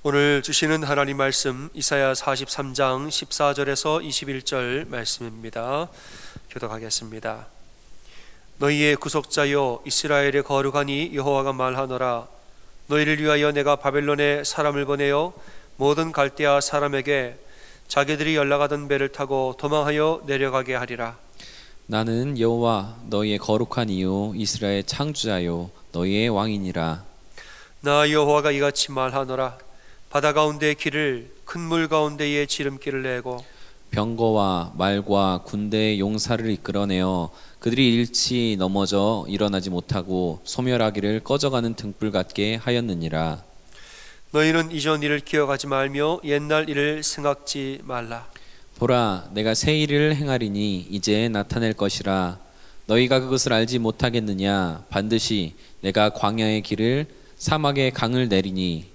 오늘 주시는 하나님 말씀 이사야 43장 14절에서 21절 말씀입니다. 교독하겠습니다. 너희의 구속자여 이스라엘의 거룩하니 여호와가 말하노라. 너희를 위하여 내가 바벨론에 사람을 보내어 모든 갈대아 사람에게 자기들이 연락하던 배를 타고 도망하여 내려가게 하리라. 나는 여호와 너희의 거룩한 이요 이스라엘 창조자요 너희의 왕이니라. 나 여호와가 이같이 말하노라. 바다 가운데의 길을 큰 물 가운데에 지름길을 내고 병거와 말과 군대의 용사를 이끌어내어 그들이 일치 넘어져 일어나지 못하고 소멸하기를 꺼져가는 등불 같게 하였느니라. 너희는 이전 일을 기억하지 말며 옛날 일을 생각지 말라. 보라, 내가 새 일을 행하리니 이제 나타낼 것이라. 너희가 그것을 알지 못하겠느냐? 반드시 내가 광야의 길을 사막의 강을 내리니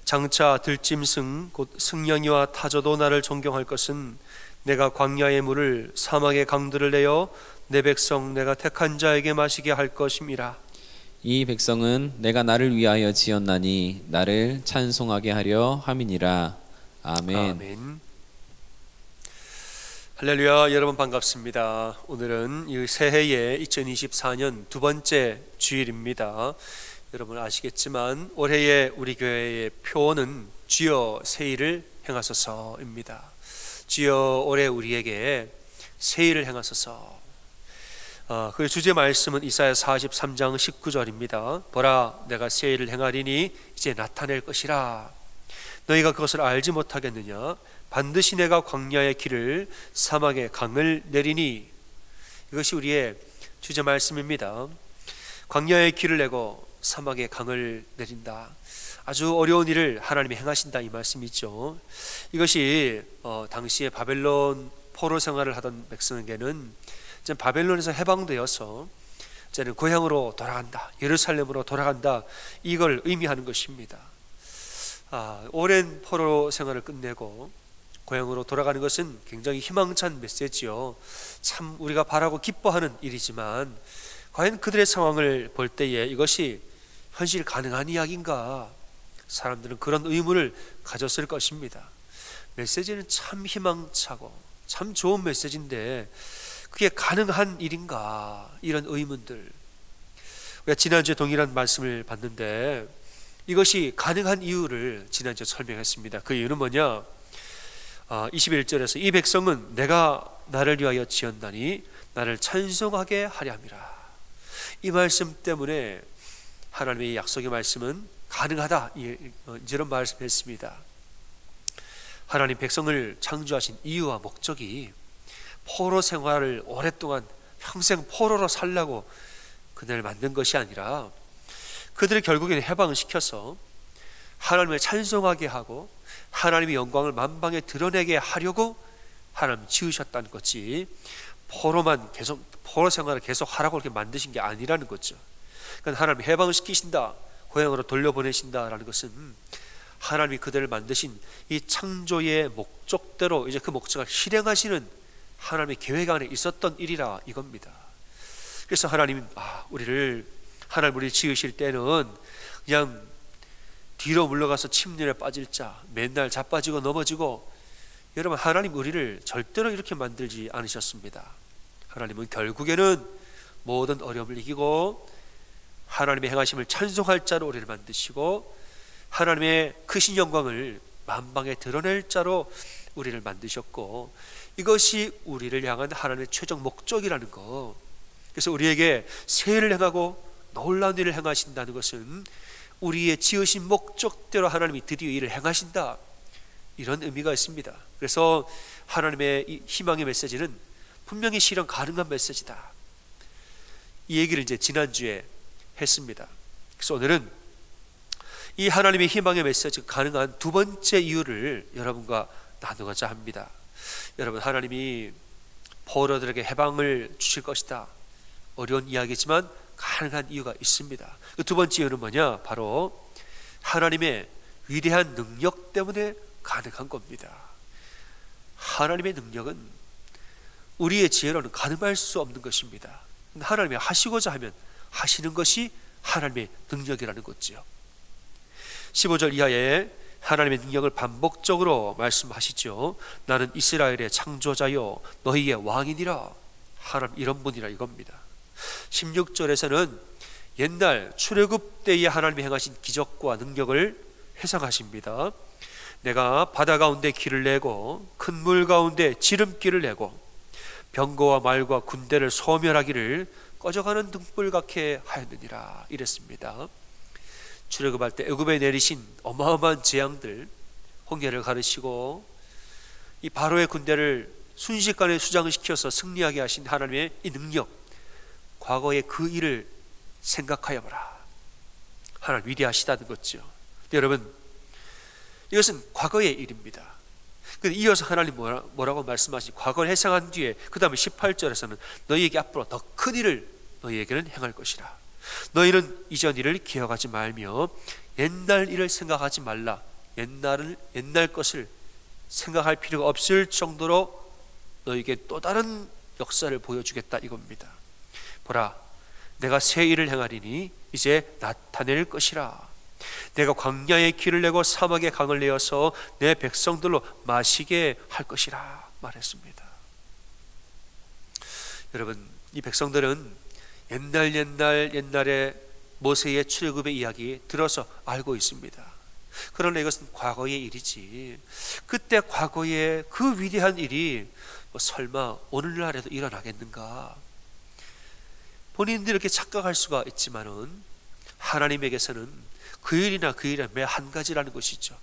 장차 들짐승 곧 승냥이와 타조도 나를 존경할 것은 내가 광야의 물을 사막의 강들을 내어 내 백성 내가 택한 자에게 마시게 할 것임이라. 이 백성은 내가 나를 위하여 지었나니 나를 찬송하게 하려 함이니라. 아멘. 아멘. 할렐루야. 여러분 반갑습니다. 오늘은 이 새해의 2024년 두 번째 주일입니다. 여러분 아시겠지만 올해의 우리 교회의 표어는 주여 새 일을 행하소서입니다. 주여 올해 우리에게 새 일을 행하소서. 그 주제 말씀은 이사야 43장 19절입니다. 보라, 내가 새 일을 행하리니 이제 나타낼 것이라. 너희가 그것을 알지 못하겠느냐? 반드시 내가 광야의 길을 사막의 강을 내리니. 이것이 우리의 주제 말씀입니다. 광야의 길을 내고 사막의 강을 내린다. 아주 어려운 일을 하나님이 행하신다, 이 말씀이죠. 이것이 당시에 바벨론 포로 생활을 하던 백성에게는 이제 바벨론에서 해방되어서 이제는 고향으로 돌아간다, 예루살렘으로 돌아간다, 이걸 의미하는 것입니다. 오랜 포로 생활을 끝내고 고향으로 돌아가는 것은 굉장히 희망찬 메시지요. 참 우리가 바라고 기뻐하는 일이지만 과연 그들의 상황을 볼 때에 이것이 현실 가능한 이야기인가? 사람들은 그런 의문을 가졌을 것입니다. 메시지는 참 희망차고 참 좋은 메시지인데 그게 가능한 일인가? 이런 의문들. 우리가 지난주에 동일한 말씀을 봤는데 이것이 가능한 이유를 지난주에 설명했습니다. 그 이유는 뭐냐? 21절에서 이 백성은 내가 나를 위하여 지었나니 나를 찬송하게 하려 함이라. 이 말씀 때문에 하나님의 약속의 말씀은 가능하다, 이런 말씀했습니다. 하나님 백성을 창조하신 이유와 목적이 포로 생활을 오랫동안 평생 포로로 살라고 그들을 만든 것이 아니라 그들을 결국에는 해방시켜서 하나님을 찬송하게 하고 하나님의 영광을 만방에 드러내게 하려고 하나님 지으셨다는 거지, 포로 생활을 계속 하라고 그렇게 만드신 게 아니라는 거죠. 그러니까 하나님이 해방시키신다, 고향으로 돌려보내신다라는 것은 하나님이 그들을 만드신 이 창조의 목적대로 이제 그 목적을 실행하시는 하나님의 계획 안에 있었던 일이라 이겁니다. 그래서 하나님 우리를 지으실 때는 그냥 뒤로 물러가서 침륜에 빠질 자, 맨날 자빠지고 넘어지고, 여러분 하나님 우리를 절대로 이렇게 만들지 않으셨습니다. 하나님은 결국에는 모든 어려움을 이기고 하나님의 행하심을 찬송할 자로 우리를 만드시고 하나님의 크신 영광을 만방에 드러낼 자로 우리를 만드셨고, 이것이 우리를 향한 하나님의 최종 목적이라는 거. 그래서 우리에게 새 일을 행하고 놀라운 일을 행하신다는 것은 우리의 지으신 목적대로 하나님이 드디어 일을 행하신다, 이런 의미가 있습니다. 그래서 하나님의 이 희망의 메시지는 분명히 실현 가능한 메시지다, 이 얘기를 이제 지난주에 했습니다. 그래서 오늘은 이 하나님의 희망의 메시지가 가능한 두 번째 이유를 여러분과 나누고자 합니다. 여러분, 하나님이 포로들에게 해방을 주실 것이다, 어려운 이야기지만 가능한 이유가 있습니다. 그 두 번째 이유는 뭐냐? 바로 하나님의 위대한 능력 때문에 가능한 겁니다. 하나님의 능력은 우리의 지혜로는 가늠할 수 없는 것입니다. 하나님이 하시고자 하면 하시는 것이 하나님의 능력이라는 거죠. 15절 이하에 하나님의 능력을 반복적으로 말씀하시죠. 나는 이스라엘의 창조자요 너희의 왕이니라. 하나님 이런 분이라 이겁니다. 16절에서는 옛날 출애굽 때에 하나님이 행하신 기적과 능력을 회상하십니다. 내가 바다 가운데 길을 내고 큰 물 가운데 지름길을 내고 병거와 말과 군대를 소멸하기를 꺼져가는 등불 같게 하였느니라 이랬습니다. 출애굽할 때 애굽에 내리신 어마어마한 재앙들, 홍해를 가르시고 이 바로의 군대를 순식간에 수장시켜서 승리하게 하신 하나님의 이 능력, 과거의 그 일을 생각하여 보라. 하나님 위대하시다는 거죠. 여러분, 이것은 과거의 일입니다. 근데 이어서 하나님 뭐라고 말씀하시지? 과거를 해상한 뒤에 그 다음에 18절에서는 너희에게 앞으로 더 큰 일을 너희에게는 행할 것이라. 너희는 이전 일을 기억하지 말며 옛날 일을 생각하지 말라. 옛날 것을 생각할 필요가 없을 정도로 너희에게 또 다른 역사를 보여주겠다 이겁니다. 보라, 내가 새 일을 행하리니 이제 나타낼 것이라. 내가 광야에 길을 내고 사막에 강을 내어서 내 백성들로 마시게 할 것이라 말했습니다. 여러분, 이 백성들은 옛날에 모세의 출애굽의 이야기 들어서 알고 있습니다. 그러나 이것은 과거의 일이지, 그때 과거의 그 위대한 일이 설마 오늘날에도 일어나겠는가? 본인들이 이렇게 착각할 수가 있지만은 하나님에게서는 그 일이나 그 일은 매 한 가지라는 것이죠.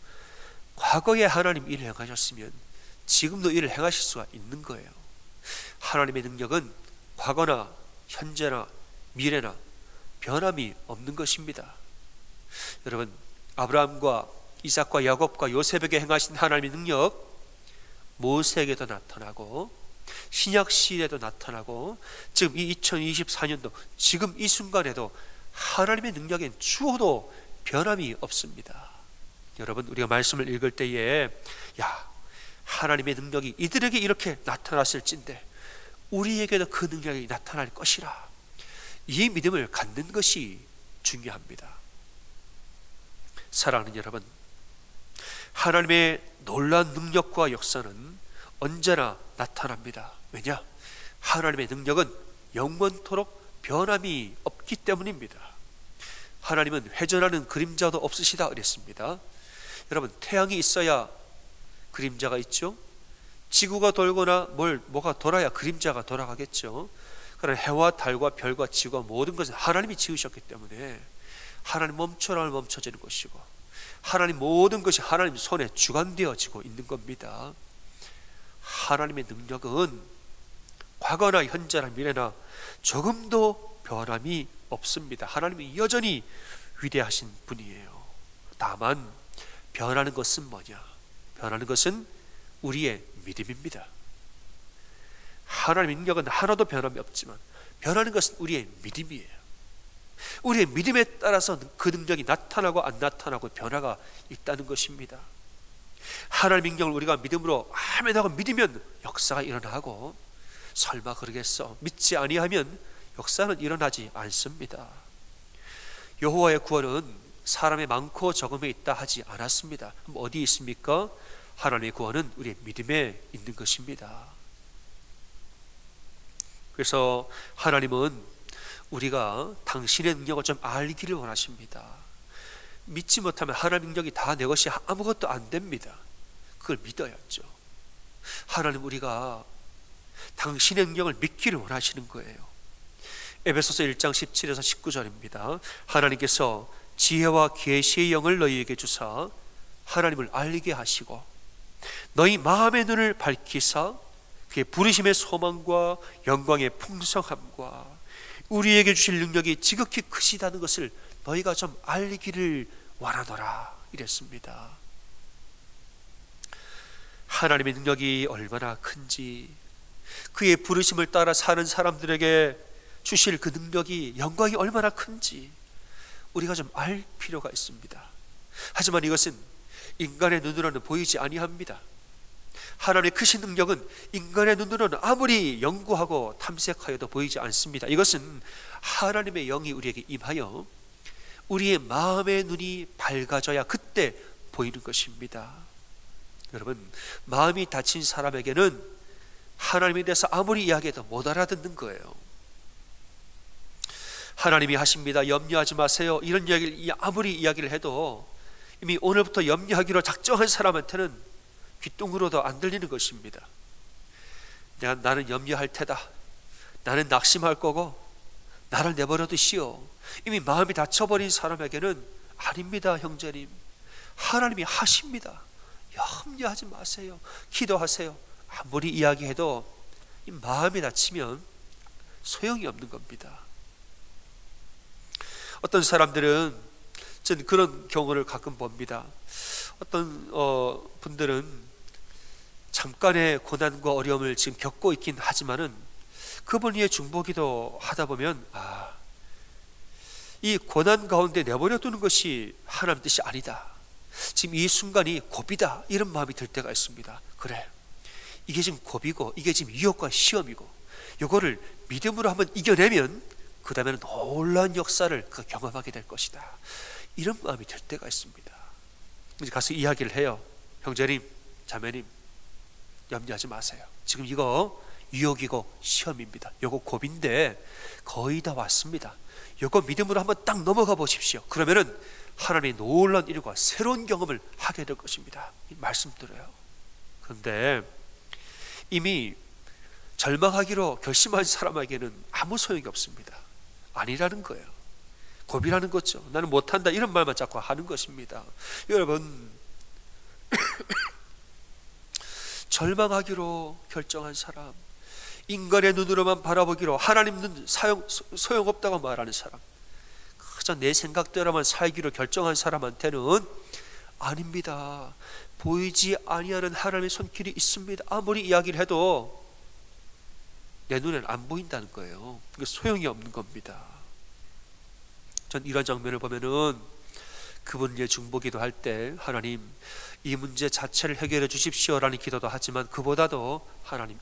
과거에 하나님 일을 행하셨으면 지금도 일을 행하실 수가 있는 거예요. 하나님의 능력은 과거나 현재나 미래나 변함이 없는 것입니다. 여러분, 아브라함과 이삭과 야곱과 요셉에게 행하신 하나님의 능력, 모세에게도 나타나고 신약 시대에도 나타나고 지금 이 2024년도 지금 이 순간에도 하나님의 능력엔 추호도 변함이 없습니다. 여러분, 우리가 말씀을 읽을 때에 하나님의 능력이 이들에게 이렇게 나타났을진데 우리에게도 그 능력이 나타날 것이라, 이 믿음을 갖는 것이 중요합니다. 사랑하는 여러분, 하나님의 놀라운 능력과 역사는 언제나 나타납니다. 왜냐? 하나님의 능력은 영원토록 변함이 없기 때문입니다. 하나님은 회전하는 그림자도 없으시다 그랬습니다. 여러분, 태양이 있어야 그림자가 있죠. 지구가 돌거나 뭐가 돌아야 그림자가 돌아가겠죠. 그러나 해와 달과 별과 지구와 모든 것은 하나님이 지으셨기 때문에 하나님 멈춰라면 멈춰지는 것이고, 하나님 모든 것이 하나님 손에 주관되어지고 있는 겁니다. 하나님의 능력은 과거나 현재나 미래나 조금도 변함이 없습니다. 하나님이 여전히 위대하신 분이에요. 다만 변하는 것은 뭐냐? 변하는 것은 우리의 믿음입니다. 하나님의 능력은 하나도 변함이 없지만 변하는 것은 우리의 믿음이에요. 우리의 믿음에 따라서 그 능력이 나타나고 안 나타나고 변화가 있다는 것입니다. 하나님의 능력을 우리가 믿음으로 아멘 하고 믿으면 역사가 일어나고, 설마 그러겠어 믿지 아니하면 역사는 일어나지 않습니다. 여호와의 구원은 사람의 많고 적음에 있다 하지 않았습니다. 그럼 어디 있습니까? 하나님의 구원은 우리의 믿음에 있는 것입니다. 그래서 하나님은 우리가 당신의 능력을 좀 알기를 원하십니다. 믿지 못하면 하나님의 능력이 다 내 것이 아무것도 안 됩니다. 그걸 믿어야죠. 하나님, 우리가 당신의 능력을 믿기를 원하시는 거예요. 에베소서 1장 17에서 19절입니다. 하나님께서 지혜와 계시의 영을 너희에게 주사 하나님을 알게 하시고 너희 마음의 눈을 밝히사 그의 부르심의 소망과 영광의 풍성함과 우리에게 주실 능력이 지극히 크시다는 것을 너희가 좀 알기를 원하노라 이랬습니다. 하나님의 능력이 얼마나 큰지, 그의 부르심을 따라 사는 사람들에게 주실 그 능력이, 영광이 얼마나 큰지 우리가 좀 알 필요가 있습니다. 하지만 이것은 인간의 눈으로는 보이지 아니합니다. 하나님의 크신 능력은 인간의 눈으로는 아무리 연구하고 탐색하여도 보이지 않습니다. 이것은 하나님의 영이 우리에게 임하여 우리의 마음의 눈이 밝아져야 그때 보이는 것입니다. 여러분, 마음이 다친 사람에게는 하나님에 대해서 아무리 이야기해도 못 알아듣는 거예요. 하나님이 하십니다, 염려하지 마세요, 이런 이야기를 아무리 이야기를 해도 이미 오늘부터 염려하기로 작정한 사람한테는 귓등으로도 안 들리는 것입니다. 나는 염려할 테다, 나는 낙심할 거고 나를 내버려 두시오. 이미 마음이 다쳐버린 사람에게는 아닙니다. 형제님, 하나님이 하십니다. 염려하지 마세요, 기도하세요. 아무리 이야기해도 이 마음이 다치면 소용이 없는 겁니다. 어떤 사람들은, 저는 그런 경우를 가끔 봅니다. 어떤 분들은 잠깐의 고난과 어려움을 지금 겪고 있긴 하지만은 그분 위에 중보기도 하다 보면 이 고난 가운데 내버려 두는 것이 하나님 뜻이 아니다, 지금 이 순간이 고비다, 이런 마음이 들 때가 있습니다. 그래, 이게 지금 고비고 이게 지금 유혹과 시험이고 이거를 믿음으로 한번 이겨내면 그 다음에는 놀라운 역사를 경험하게 될 것이다, 이런 마음이 들 때가 있습니다. 이제 가서 이야기를 해요. 형제님, 자매님, 염려하지 마세요. 지금 이거 유혹이고 시험입니다. 요거 고비인데 거의 다 왔습니다. 요거 믿음으로 한번 딱 넘어가 보십시오. 그러면은 하나님의 놀라운 일과 새로운 경험을 하게 될 것입니다. 이 말씀 들어요. 그런데 이미 절망하기로 결심한 사람에게는 아무 소용이 없습니다. 아니라는 거예요. 고비라는 거죠. 나는 못한다, 이런 말만 자꾸 하는 것입니다. 여러분, 절망하기로 결정한 사람, 인간의 눈으로만 바라보기로 하나님 눈 소용없다고 말하는 사람, 그저 내 생각대로만 살기로 결정한 사람한테는 아닙니다. 보이지 아니하는 하나님의 손길이 있습니다. 아무리 이야기를 해도 내 눈엔 안 보인다는 거예요. 그게 소용이 없는 겁니다. 전 이런 장면을 보면은 그분의 중보기도 할 때 하나님, 이 문제 자체를 해결해 주십시오라는 기도도 하지만 그보다도 하나님,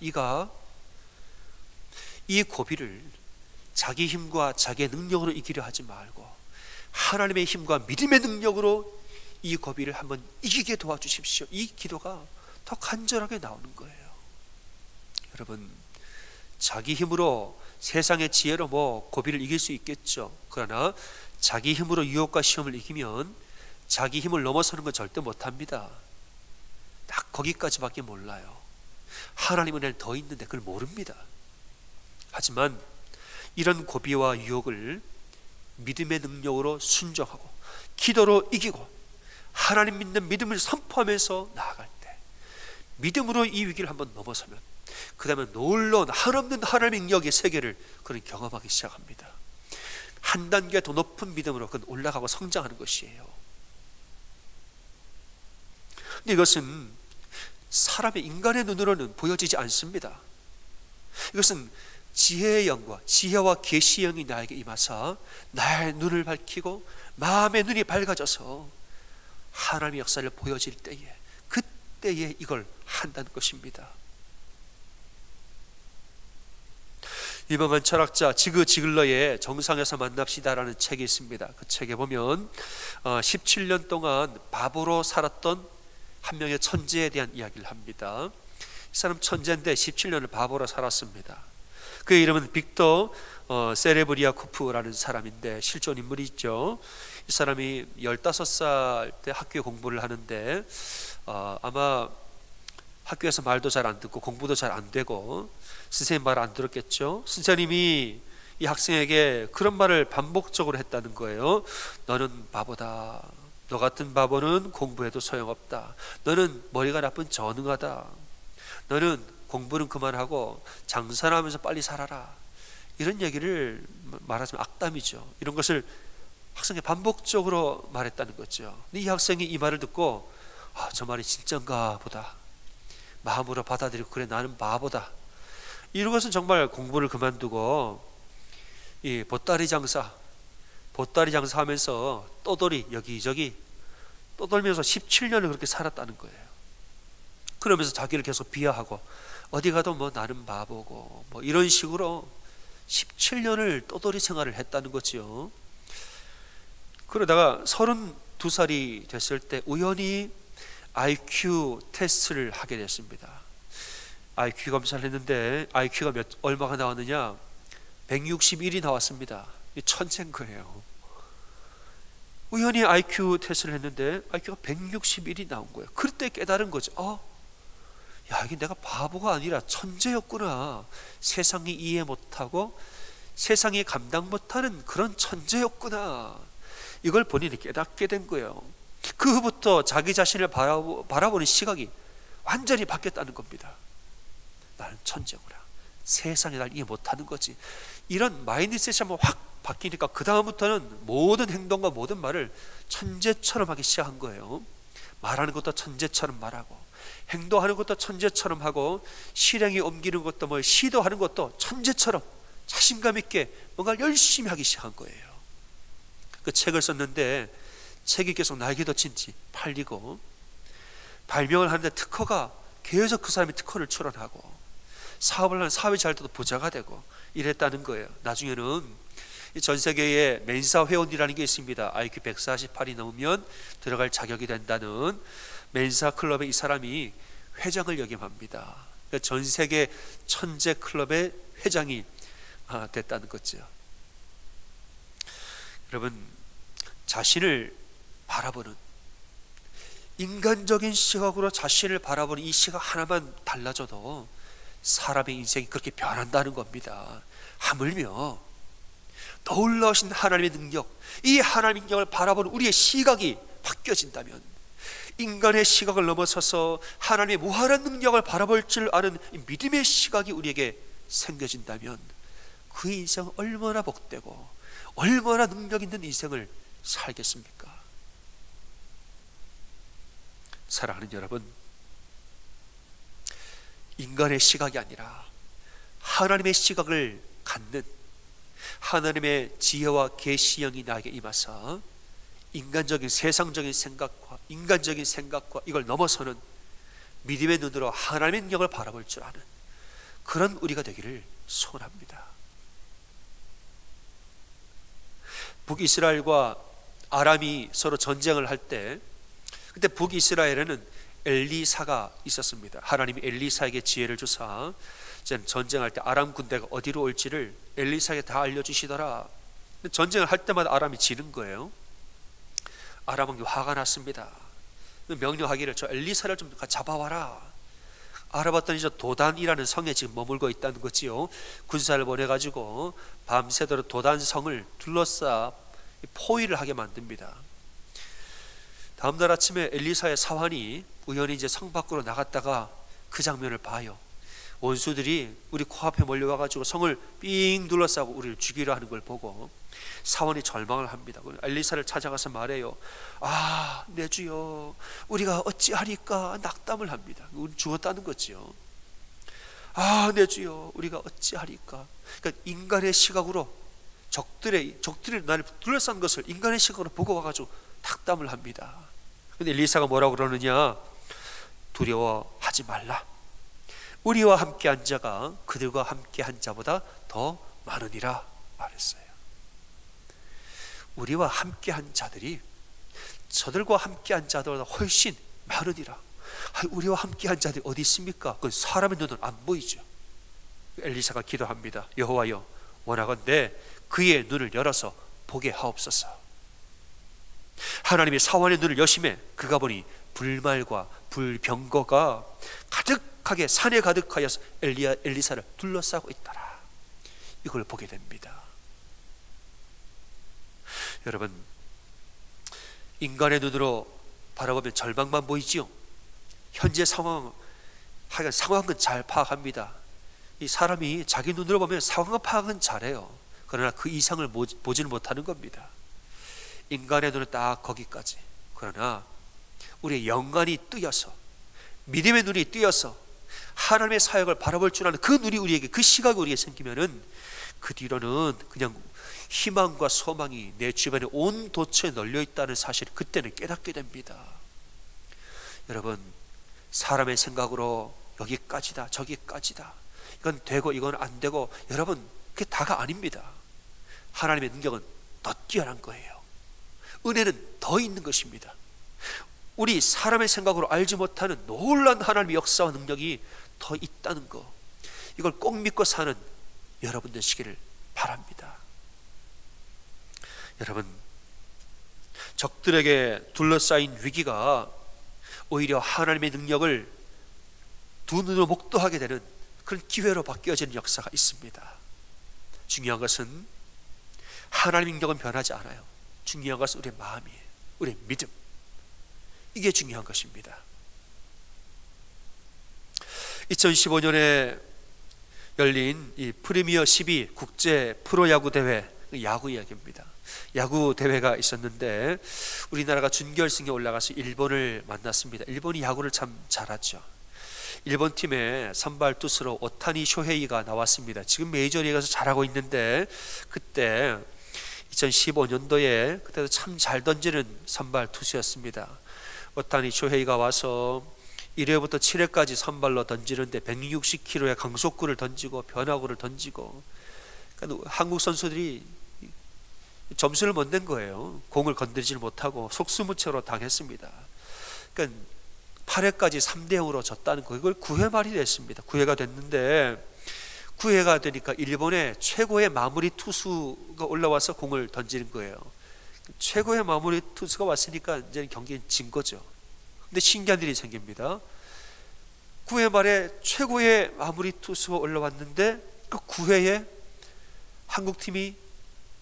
이 고비를 자기 힘과 자기의 능력으로 이기려 하지 말고 하나님의 힘과 믿음의 능력으로 이 고비를 한번 이기게 도와주십시오. 이 기도가 더 간절하게 나오는 거예요. 여러분, 자기 힘으로, 세상의 지혜로 고비를 이길 수 있겠죠. 그러나 자기 힘으로 유혹과 시험을 이기면 자기 힘을 넘어서는 건 절대 못합니다. 딱 거기까지밖에 몰라요. 하나님은 내일 더 있는데 그걸 모릅니다. 하지만 이런 고비와 유혹을 믿음의 능력으로 순종하고 기도로 이기고 하나님 믿는 믿음을 선포하면서 나아갈 때, 믿음으로 이 위기를 한번 넘어서면 그 다음에 놀라운 한없는 하나님의 능력의 세계를 그는 경험하기 시작합니다. 한 단계 더 높은 믿음으로 그는 올라가고 성장하는 것이에요. 근데 이것은 사람의, 인간의 눈으로는 보여지지 않습니다. 이것은 지혜의 영과 지혜와 계시의 영이 나에게 임하사 나의 눈을 밝히고 마음의 눈이 밝아져서 하나님의 역사를 보여질 때에, 그때에 이걸 한다는 것입니다. 유명한 철학자 지그 지글러의 정상에서 만납시다라는 책이 있습니다. 그 책에 보면 17년 동안 바보로 살았던 한 명의 천재에 대한 이야기를 합니다. 이 사람 천재인데 17년을 바보로 살았습니다. 그의 이름은 빅터 세레브리아코프라는 사람인데 실존 인물이 있죠. 이 사람이 15살 때 학교에 공부를 하는데 아마 학교에서 말도 잘 안 듣고 공부도 잘 안 되고 선생님 말 안 들었겠죠. 선생님이 이 학생에게 그런 말을 반복적으로 했다는 거예요. 너는 바보다. 너 같은 바보는 공부해도 소용없다. 너는 머리가 나쁜 전응하다. 너는 공부는 그만하고 장사나 하면서 빨리 살아라. 이런 얘기를 말하자면 악담이죠. 이런 것을 학생에게 반복적으로 말했다는 거죠. 근데 이 학생이 이 말을 듣고 저 말이 진짠가 보다, 마음으로 받아들이고 그래 나는 바보다, 이런 것은 정말 공부를 그만두고 이 보따리 장사하면서 떠돌이 여기저기 떠돌면서 17년을 그렇게 살았다는 거예요. 그러면서 자기를 계속 비하하고 어디 가도 나는 바보고 이런 식으로 17년을 떠돌이 생활을 했다는 거죠. 그러다가 32 22살이 됐을 때 우연히 IQ 테스트를 하게 됐습니다. IQ 검사를 했는데 IQ가 얼마가 나왔느냐? 161이 나왔습니다. 천재인 거예요. 우연히 IQ 테스트를 했는데 IQ가 161이 나온 거예요. 그때 깨달은 거죠. 야, 이게 내가 바보가 아니라 천재였구나. 세상이 이해 못하고 세상이 감당 못하는 그런 천재였구나. 이걸 본인이 깨닫게 된 거예요. 그 후부터 자기 자신을 바라보는 시각이 완전히 바뀌었다는 겁니다. 나는 천재구나. 세상이 날 이해 못하는 거지. 이런 마인드셋이 한번 확 바뀌니까 그 다음부터는 모든 행동과 모든 말을 천재처럼 하기 시작한 거예요. 말하는 것도 천재처럼 말하고, 행동하는 것도 천재처럼 하고, 실행에 옮기는 것도 시도하는 것도 천재처럼 자신감 있게 뭔가 열심히 하기 시작한 거예요. 그 책을 썼는데 책이 계속 날개도 친지 팔리고, 발명을 하는데 특허가 계속 그 사람이 특허를 출원하고, 사업을 하는 사업이 잘 돼도 부자가 되고 이랬다는 거예요. 나중에는 전 세계에 멘사 회원이라는 게 있습니다. IQ 148이 넘으면 들어갈 자격이 된다는 멘사 클럽에 이 사람이 회장을 역임합니다. 그러니까 전 세계 천재 클럽의 회장이 됐다는 거죠. 여러분, 자신을 바라보는, 인간적인 시각으로 자신을 바라보는 이 시각 하나만 달라져도 사람의 인생이 그렇게 변한다는 겁니다. 하물며 놀라우신 하나님의 능력, 이 하나님의 능력을 바라보는 우리의 시각이 바뀌어진다면, 인간의 시각을 넘어서서 하나님의 무한한 능력을 바라볼 줄 아는 믿음의 시각이 우리에게 생겨진다면, 그 인생은 얼마나 복되고 얼마나 능력 있는 인생을 살겠습니까? 사랑하는 여러분, 인간의 시각이 아니라 하나님의 시각을 갖는 하나님의 지혜와 계시형이 나에게 임하서 인간적인 세상적인 생각과 인간적인 생각과 이걸 넘어서는 믿음의 눈으로 하나님의 능력을 바라볼 줄 아는 그런 우리가 되기를 소원합니다. 북이스라엘과 아람이 서로 전쟁을 할 때, 그때 북이스라엘에는 엘리사가 있었습니다. 하나님이 엘리사에게 지혜를 주사 전쟁할 때 아람 군대가 어디로 올지를 엘리사에게 다 알려주시더라. 전쟁을 할 때마다 아람이 지는 거예요. 아람은 화가 났습니다. 명령하기를 저 엘리사를 좀 잡아와라. 알아봤더니 저 도단이라는 성에 지금 머물고 있다는 거지요. 군사를 보내가지고 밤새도록 도단성을 둘러싸 포위를 하게 만듭니다. 다음날 아침에 엘리사의 사환이 우연히 이제 성 밖으로 나갔다가 그 장면을 봐요. 원수들이 우리 코앞에 몰려와가지고 성을 삥 둘러싸고 우리를 죽이려 하는 걸 보고 사환이 절망을 합니다. 엘리사를 찾아가서 말해요. 내 주여, 우리가 어찌하리까 낙담을 합니다. 우리 죽었다는 거지요. 내 주여, 우리가 어찌하리까. 그러니까 인간의 시각으로 적들이 나를 둘러싼 것을 인간의 시각으로 보고 와가지고 낙담을 합니다. 근데 엘리사가 뭐라고 그러느냐? 두려워하지 말라. 우리와 함께한 자가 그들과 함께한 자보다 더 많으니라 말했어요. 우리와 함께한 자들이 저들과 함께한 자들보다 훨씬 많으니라. 우리와 함께한 자들이 어디 있습니까? 그건 사람의 눈은 안 보이죠. 엘리사가 기도합니다. 여호와여, 원하건대 그의 눈을 열어서 보게 하옵소서. 하나님이 사환의 눈을 여심해 그가 보니 불말과 불병거가 가득하게 산에 가득하여서 엘리사를 둘러싸고 있더라. 이걸 보게 됩니다. 여러분, 인간의 눈으로 바라보면 절망만 보이지요. 현재 상황은 잘 파악합니다. 이 사람이 자기 눈으로 보면 상황 파악은 잘해요. 그러나 그 이상을 보지는 못하는 겁니다. 인간의 눈은 딱 거기까지. 그러나 우리의 영안이 뜨여서, 믿음의 눈이 뜨여서 하나님의 사역을 바라볼 줄 아는 그 눈이 우리에게, 그 시각이 우리에게 생기면은 그 뒤로는 그냥 희망과 소망이 내 주변에 온 도처에 널려 있다는 사실을 그때는 깨닫게 됩니다. 여러분, 사람의 생각으로 여기까지다 저기까지다, 이건 되고 이건 안 되고, 여러분 그게 다가 아닙니다. 하나님의 능력은 더 뛰어난 거예요. 은혜는 더 있는 것입니다. 우리 사람의 생각으로 알지 못하는 놀라운 하나님의 역사와 능력이 더 있다는 것, 이걸 꼭 믿고 사는 여러분 되시기를 바랍니다. 여러분, 적들에게 둘러싸인 위기가 오히려 하나님의 능력을 두 눈으로 목도하게 되는 그런 기회로 바뀌어지는 역사가 있습니다. 중요한 것은 하나님의 능력은 변하지 않아요. 중요한 것은 우리의 마음이에요. 우리의 믿음, 이게 중요한 것입니다. 2015년에 열린 이 프리미어 12 국제 프로야구 대회, 야구 이야기입니다. 야구 대회가 있었는데 우리나라가 준결승에 올라가서 일본을 만났습니다. 일본이 야구를 참 잘하죠. 일본 팀의 선발 투수로 오타니 쇼헤이가 나왔습니다. 지금 메이저리그에서 잘하고 있는데, 그때 2015년도에 그때도 참 잘 던지는 선발 투수였습니다. 오타니 쇼헤이가 와서 1회부터 7회까지 선발로 던지는데 160km의 강속구를 던지고 변화구를 던지고, 그러니까 한국 선수들이 점수를 못 낸 거예요. 공을 건드리지 못하고 속수무책으로 당했습니다. 그러니까 8회까지 3대0으로 졌다는 거, 이걸 9회 말이 됐습니다. 9회가 됐는데 9회가 되니까 일본의 최고의 마무리 투수가 올라와서 공을 던지는 거예요. 최고의 마무리 투수가 왔으니까 이제 경기는 진 거죠. 근데 신기한 일이 생깁니다. 9회 말에 최고의 마무리 투수가 올라왔는데 그 9회에 한국팀이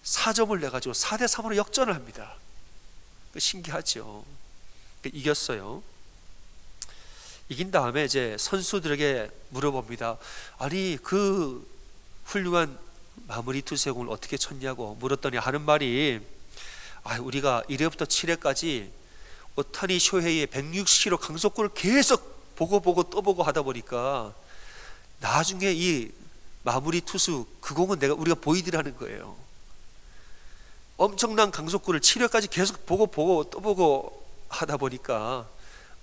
4점을 내가지고 4대3으로 역전을 합니다. 신기하죠. 이겼어요. 이긴 다음에 이제 선수들에게 물어봅니다. 아니, 그 훌륭한 마무리 투수의 공을 어떻게 쳤냐고 물었더니 하는 말이, 우리가 1회부터 7회까지 오타니 쇼헤이의 160km 강속구를 계속 보고 또 보고 하다 보니까 나중에 이 마무리 투수 그 공은 우리가 보이더라는 거예요. 엄청난 강속구를 7회까지 계속 보고 또 보고 하다 보니까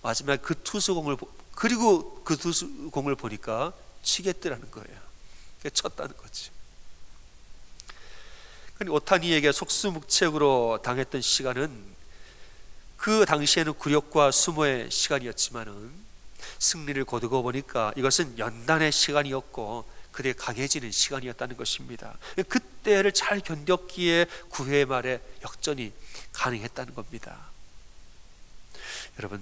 마지막에 그 투수공을, 그리고 그 투수공을 보니까 치겠더라는 거예요. 쳤다는 거지. 오타니에게 속수무책으로 당했던 시간은 그 당시에는 굴욕과 수모의 시간이었지만은 승리를 거두고 보니까 이것은 연단의 시간이었고 그들이 강해지는 시간이었다는 것입니다. 그때를 잘 견뎠기에 9회 말에 역전이 가능했다는 겁니다. 여러분,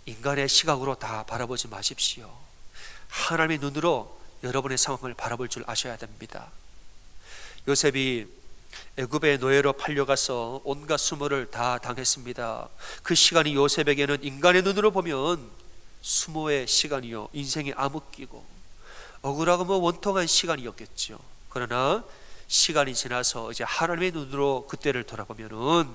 인간의 시각으로 다 바라보지 마십시오. 하나님의 눈으로 여러분의 상황을 바라볼 줄 아셔야 됩니다. 요셉이 애굽의 노예로 팔려가서 온갖 수모를 다 당했습니다. 그 시간이 요셉에게는 인간의 눈으로 보면 수모의 시간이요, 인생의 암흑기고 억울하고 원통한 시간이었겠죠. 그러나 시간이 지나서 이제 하나님의 눈으로 그때를 돌아보면은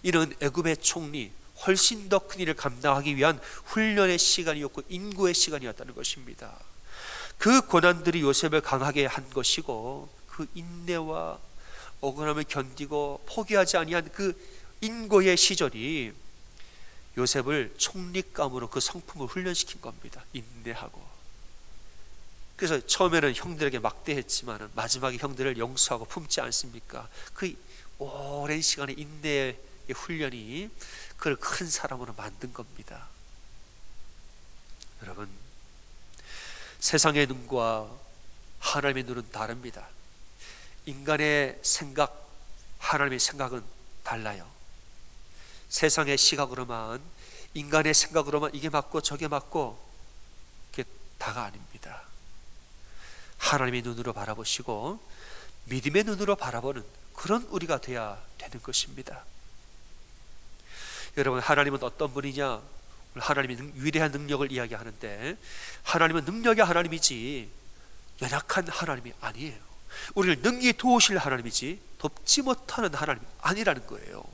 이는 애굽의 총리, 훨씬 더 큰 일을 감당하기 위한 훈련의 시간이었고 인구의 시간이었다는 것입니다. 그 고난들이 요셉을 강하게 한 것이고 그 인내와 억울함을 견디고 포기하지 아니한 그 인고의 시절이 요셉을 총리감으로 그 성품을 훈련시킨 겁니다. 인내하고. 그래서 처음에는 형들에게 막대했지만 마지막에 형들을 용서하고 품지 않습니까? 그 오랜 시간의 인내의 훈련이 그를 큰 사람으로 만든 겁니다. 여러분, 세상의 눈과 하나님의 눈은 다릅니다. 인간의 생각, 하나님의 생각은 달라요. 세상의 시각으로만, 인간의 생각으로만 이게 맞고 저게 맞고 그게 다가 아닙니다. 하나님의 눈으로 바라보시고 믿음의 눈으로 바라보는 그런 우리가 돼야 되는 것입니다. 여러분, 하나님은 어떤 분이냐? 하나님이 위대한 능력을 이야기하는데 하나님은 능력의 하나님이지 연약한 하나님이 아니에요. 우리를 능히 도우실 하나님이지 돕지 못하는 하나님이 아니라는 거예요.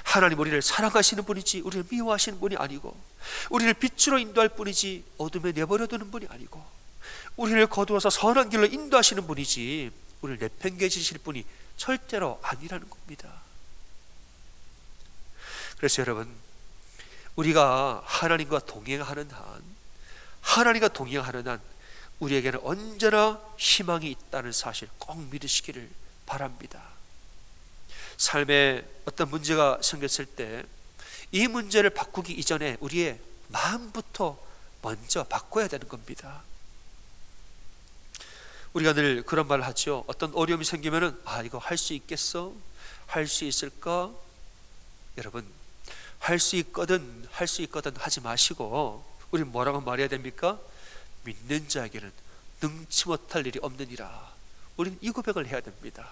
하나님 우리를 사랑하시는 분이지 우리를 미워하시는 분이 아니고, 우리를 빛으로 인도할 분이지 어둠에 내버려두는 분이 아니고, 우리를 거두어서 선한 길로 인도하시는 분이지 우리를 내팽개치실 분이 절대로 아니라는 겁니다. 그래서 여러분, 우리가 하나님과 동행하는 한 우리에게는 언제나 희망이 있다는 사실 꼭 믿으시기를 바랍니다. 삶에 어떤 문제가 생겼을 때 이 문제를 바꾸기 이전에 우리의 마음부터 먼저 바꿔야 되는 겁니다. 우리가 늘 그런 말을 하죠. 어떤 어려움이 생기면은 이거 할 수 있겠어? 할 수 있을까? 여러분, 할 수 있거든 하지 마시고 우리 뭐라고 말해야 됩니까? 믿는 자에게는 능치 못할 일이 없느니라. 우리는 이 고백을 해야 됩니다.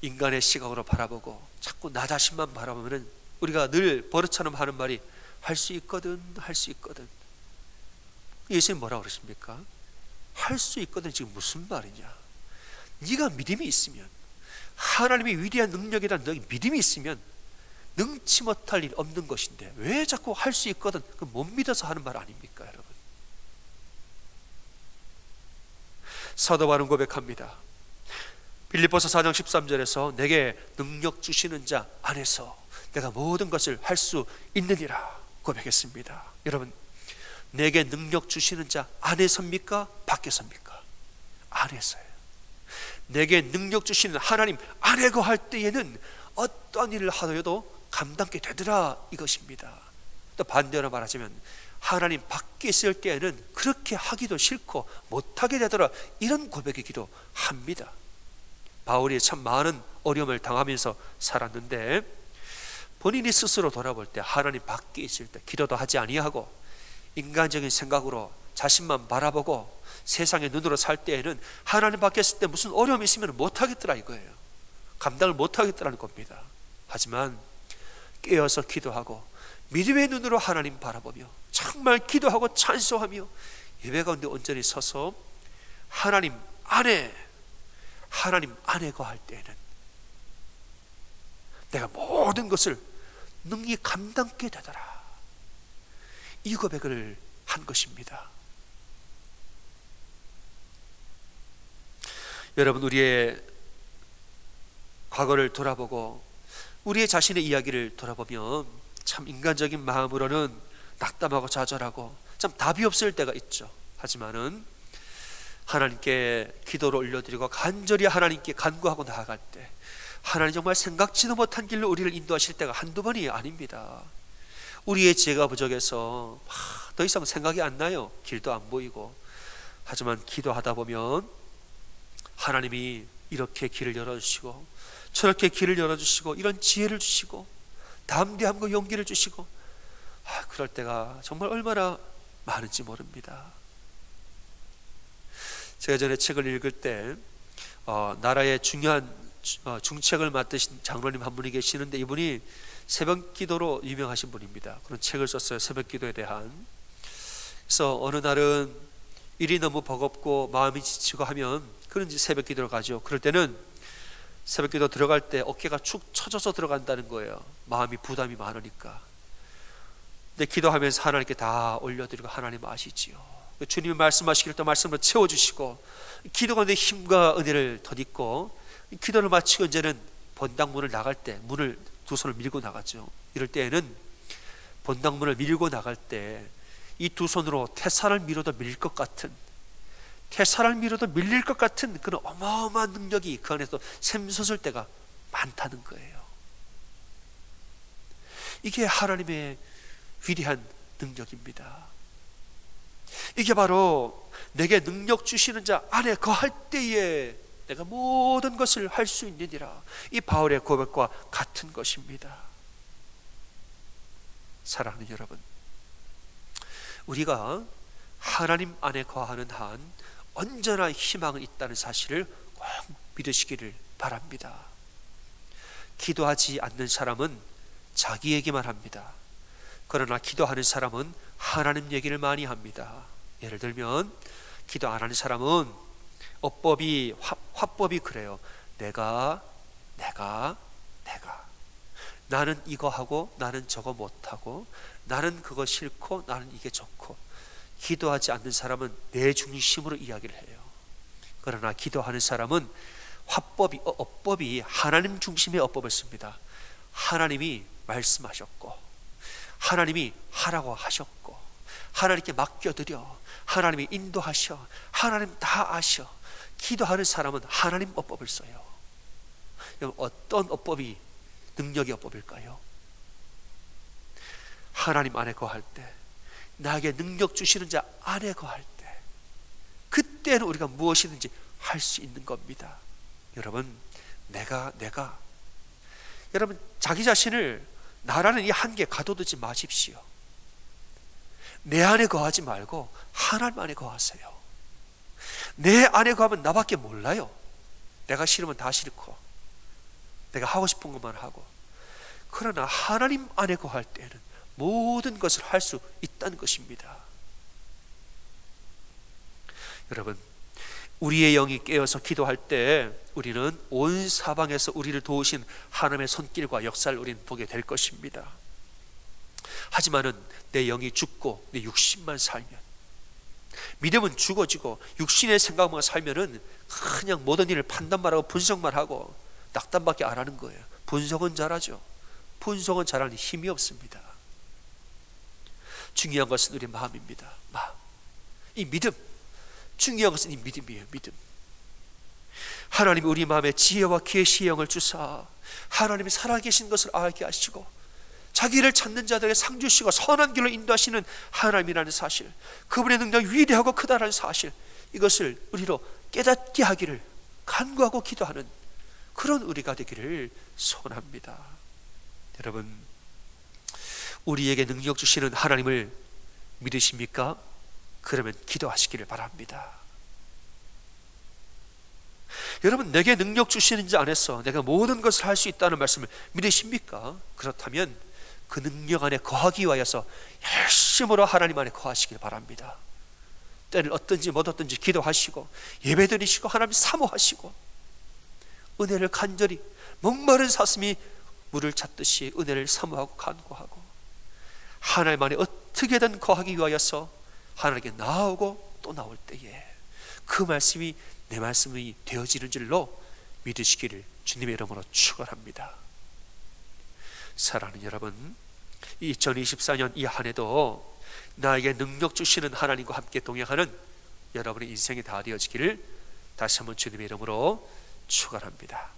인간의 시각으로 바라보고 자꾸 나 자신만 바라보면 우리가 늘 버릇처럼 하는 말이 할 수 있거든, 할 수 있거든. 예수님 뭐라고 그러십니까? 할 수 있거든 지금 무슨 말이냐? 네가 믿음이 있으면, 하나님의 위대한 능력에 대한 너희 믿음이 있으면 능치 못할 일 없는 것인데 왜 자꾸 할 수 있거든? 그 못 믿어서 하는 말 아닙니까, 여러분? 사도 바울은 고백합니다. 빌립보서 4장 13절에서 내게 능력 주시는 자 안에서 내가 모든 것을 할 수 있느니라 고백했습니다. 여러분, 내게 능력 주시는 자 안에서입니까? 밖에서입니까? 안에서예요. 내게 능력 주시는 하나님 안에 거할 때에는 어떠한 일을 하더라도 감당게 되더라 이것입니다. 또 반대로 말하자면 하나님 밖에 있을 때에는 그렇게 하기도 싫고 못하게 되더라, 이런 고백이기도 합니다. 바울이 참 많은 어려움을 당하면서 살았는데 본인이 스스로 돌아볼 때 하나님 밖에 있을 때 기도도 하지 아니하고 인간적인 생각으로 자신만 바라보고 세상의 눈으로 살 때에는 하나님 밖에 있을 때 무슨 어려움이 있으면 못하겠더라 이거예요. 감당을 못하겠더라는 겁니다. 하지만 깨어서 기도하고 믿음의 눈으로 하나님 바라보며 정말 기도하고 찬송하며 예배 가운데 온전히 서서 하나님 안에 거할 때에는 내가 모든 것을 능히 감당게 되더라, 이 고백을 한 것입니다. 여러분, 우리의 과거를 돌아보고 우리의 자신의 이야기를 돌아보면 참 인간적인 마음으로는 낙담하고 좌절하고 참 답이 없을 때가 있죠. 하지만은 하나님께 기도를 올려드리고 간절히 하나님께 간구하고 나아갈 때 하나님 정말 생각지도 못한 길로 우리를 인도하실 때가 한두 번이 아닙니다. 우리의 지혜가 부족해서 더 이상 생각이 안 나요. 길도 안 보이고. 하지만 기도하다 보면 하나님이 이렇게 길을 열어주시고 저렇게 길을 열어주시고 이런 지혜를 주시고 담대함과 용기를 주시고 그럴 때가 정말 얼마나 많은지 모릅니다. 제가 전에 책을 읽을 때 나라의 중요한 중책을 맡으신 장로님 한 분이 계시는데 이분이 새벽기도로 유명하신 분입니다. 그런 책을 썼어요, 새벽기도에 대한. 그래서 어느 날은 일이 너무 버겁고 마음이 지치고 하면 그런지 새벽기도를 가죠. 그럴 때는 새벽기도 들어갈 때 어깨가 축 처져서 들어간다는 거예요. 마음이 부담이 많으니까. 근데 기도하면서 하나님께 다 올려드리고 하나님 아시지요. 주님이 말씀하시길 또 말씀으로 채워주시고 기도가 내 힘과 은혜를 덧입고 기도를 마치고 이제는 본당문을 나갈 때 문을 두 손을 밀고 나가죠. 이럴 때에는 본당문을 밀고 나갈 때 이 두 손으로 태산을 밀어도 밀릴 것 같은, 태산을 밀어도 밀릴 것 같은 그런 어마어마한 능력이 그 안에서 샘솟을 때가 많다는 거예요. 이게 하나님의 위대한 능력입니다. 이게 바로 내게 능력 주시는 자 안에 거할 때에 내가 모든 것을 할 수 있느니라, 이 바울의 고백과 같은 것입니다. 사랑하는 여러분, 우리가 하나님 안에 거하는 한 언제나 희망은 있다는 사실을 꼭 믿으시기를 바랍니다. 기도하지 않는 사람은 자기 얘기만 합니다. 그러나 기도하는 사람은 하나님 얘기를 많이 합니다. 예를 들면 기도 안 하는 사람은 화법이 그래요. 내가 나는 이거 하고 나는 저거 못하고 나는 그거 싫고 나는 이게 좋고. 기도하지 않는 사람은 내 중심으로 이야기를 해요. 그러나 기도하는 사람은 어법이 하나님 중심의 어법을 씁니다. 하나님이 말씀하셨고 하나님이 하라고 하셨고 하나님께 맡겨드려 하나님이 인도하셔 하나님 다 아셔. 기도하는 사람은 하나님 어법을 써요. 어떤 어법이 능력의 어법일까요? 하나님 안에 거할 때, 나에게 능력 주시는 자 안에 거할 때, 그때는 우리가 무엇이든지 할 수 있는 겁니다. 여러분, 내가 여러분, 자기 자신을 나라는 이 한계에 가둬두지 마십시오. 내 안에 거하지 말고 하나님 안에 거하세요. 내 안에 거하면 나밖에 몰라요. 내가 싫으면 다 싫고, 내가 하고 싶은 것만 하고. 그러나 하나님 안에 거할 때는 모든 것을 할 수 있다는 것입니다. 여러분, 우리의 영이 깨어서 기도할 때 우리는 온 사방에서 우리를 도우신 하나님의 손길과 역사를 우리는 보게 될 것입니다. 하지만은 내 영이 죽고 내 육신만 살면, 믿음은 죽어지고 육신의 생각만 살면은 그냥 모든 일을 판단만 하고 분석만 하고 낙담밖에 안 하는 거예요. 분석은 잘하죠. 분석은 잘하는 힘이 없습니다. 중요한 것은 우리 마음입니다. 마음. 이 믿음. 중요한 것은 이 믿음이에요. 믿음. 하나님이 우리 마음에 지혜와 계시의 영을 주사 하나님이 살아계신 것을 알게 하시고 자기를 찾는 자들에게 상 주시고 선한 길로 인도하시는 하나님이라는 사실, 그분의 능력이 위대하고 크다라는 사실, 이것을 우리로 깨닫게 하기를 간구하고 기도하는 그런 우리가 되기를 소원합니다. 여러분, 우리에게 능력 주시는 하나님을 믿으십니까? 그러면 기도하시기를 바랍니다. 여러분, 내게 능력 주시는 자 안에서 내가 모든 것을 할 수 있다는 말씀을 믿으십니까? 그렇다면 그 능력 안에 거하기 위하여서 열심으로 하나님 안에 거하시길 바랍니다. 때를 얻든지 못 얻든지 기도하시고 예배드리시고 하나님 사모하시고 은혜를 간절히 목마른 사슴이 물을 찾듯이 은혜를 사모하고 간구하고 하나님 안에 어떻게든 거하기 위하여서 하나님께 나오고 또 나올 때에 그 말씀이 내 말씀이 되어지는 줄로 믿으시기를 주님의 이름으로 축원합니다. 사랑하는 여러분, 2024년 이 한 해도 나에게 능력 주시는 하나님과 함께 동행하는 여러분의 인생이 다 되어지기를 다시 한번 주님의 이름으로 축원합니다.